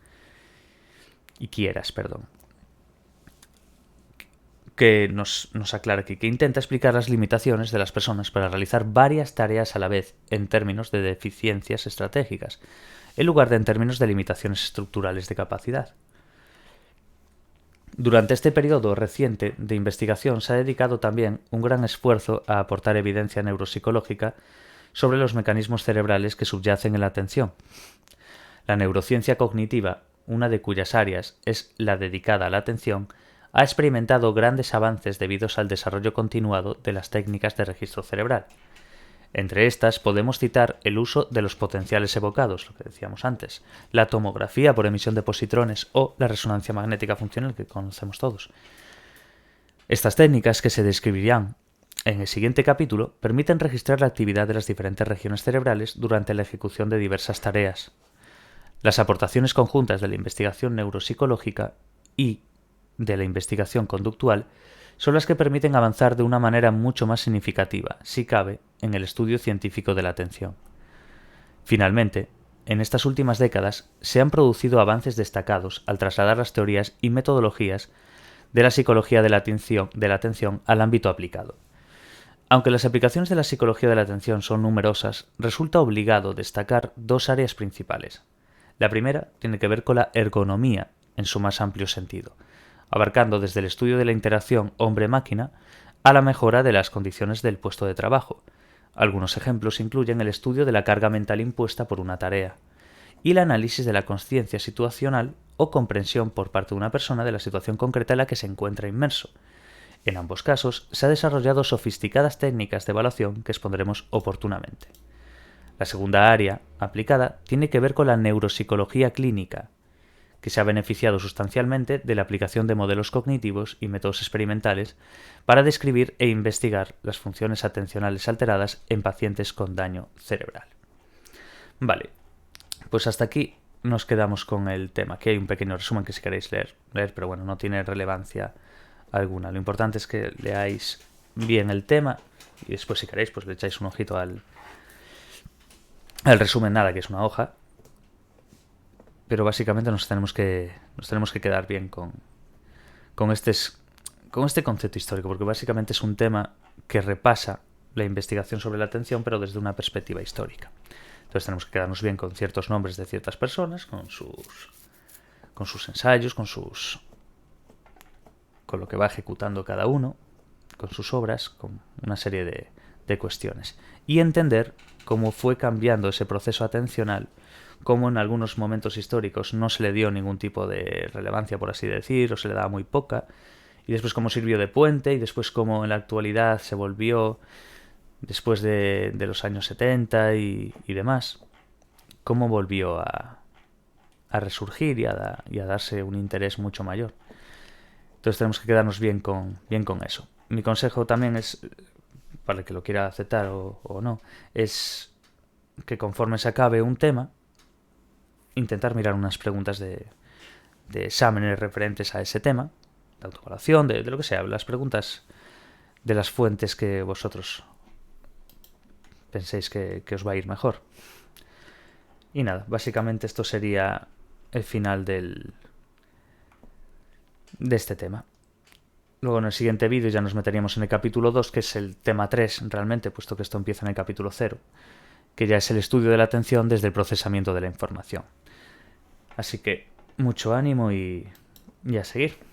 que nos aclara aquí, que intenta explicar las limitaciones de las personas para realizar varias tareas a la vez en términos de deficiencias estratégicas, en lugar de en términos de limitaciones estructurales de capacidad. Durante este periodo reciente de investigación se ha dedicado también un gran esfuerzo a aportar evidencia neuropsicológica sobre los mecanismos cerebrales que subyacen en la atención. La neurociencia cognitiva, una de cuyas áreas es la dedicada a la atención, ha experimentado grandes avances debidos al desarrollo continuado de las técnicas de registro cerebral. Entre estas podemos citar el uso de los potenciales evocados, lo que decíamos antes, la tomografía por emisión de positrones o la resonancia magnética funcional que conocemos todos. Estas técnicas, que se describirán en el siguiente capítulo, permiten registrar la actividad de las diferentes regiones cerebrales durante la ejecución de diversas tareas. Las aportaciones conjuntas de la investigación neuropsicológica y de la investigación conductual son las que permiten avanzar de una manera mucho más significativa, si cabe, en el estudio científico de la atención. Finalmente, en estas últimas décadas se han producido avances destacados al trasladar las teorías y metodologías de la psicología de la atención al ámbito aplicado. Aunque las aplicaciones de la psicología de la atención son numerosas, resulta obligado destacar dos áreas principales. La primera tiene que ver con la ergonomía en su más amplio sentido, abarcando desde el estudio de la interacción hombre-máquina a la mejora de las condiciones del puesto de trabajo. Algunos ejemplos incluyen el estudio de la carga mental impuesta por una tarea y el análisis de la consciencia situacional o comprensión por parte de una persona de la situación concreta en la que se encuentra inmerso. En ambos casos, se ha desarrollado sofisticadas técnicas de evaluación que expondremos oportunamente. La segunda área, aplicada, tiene que ver con la neuropsicología clínica, que se ha beneficiado sustancialmente de la aplicación de modelos cognitivos y métodos experimentales para describir e investigar las funciones atencionales alteradas en pacientes con daño cerebral. Vale, pues hasta aquí nos quedamos con el tema. Aquí hay un pequeño resumen que si queréis leer, pero bueno, no tiene relevancia alguna. Lo importante es que leáis bien el tema y después, si queréis, pues le echáis un ojito al resumen, nada, que es una hoja. Pero básicamente nos tenemos que quedar bien con este concepto histórico, porque básicamente es un tema que repasa la investigación sobre la atención, pero desde una perspectiva histórica. Entonces tenemos que quedarnos bien con ciertos nombres de ciertas personas, con sus ensayos, con lo que va ejecutando cada uno, con sus obras, con una serie de cuestiones. Y entender cómo fue cambiando ese proceso atencional, cómo en algunos momentos históricos no se le dio ningún tipo de relevancia, por así decir, o se le daba muy poca, y después cómo sirvió de puente, y después cómo en la actualidad se volvió, después de los años 70 y demás, cómo volvió a resurgir y a darse un interés mucho mayor. Entonces tenemos que quedarnos bien con eso. Mi consejo también es, para el que lo quiera aceptar o no, es que conforme se acabe un tema, intentar mirar unas preguntas de exámenes referentes a ese tema, de autoevaluación, de lo que sea, las preguntas de las fuentes que vosotros penséis que os va a ir mejor. Y nada, básicamente esto sería el final de este tema. Luego en el siguiente vídeo ya nos meteríamos en el capítulo 2, que es el tema 3 realmente, puesto que esto empieza en el capítulo 0, que ya es el estudio de la atención desde el procesamiento de la información. Así que mucho ánimo y a seguir.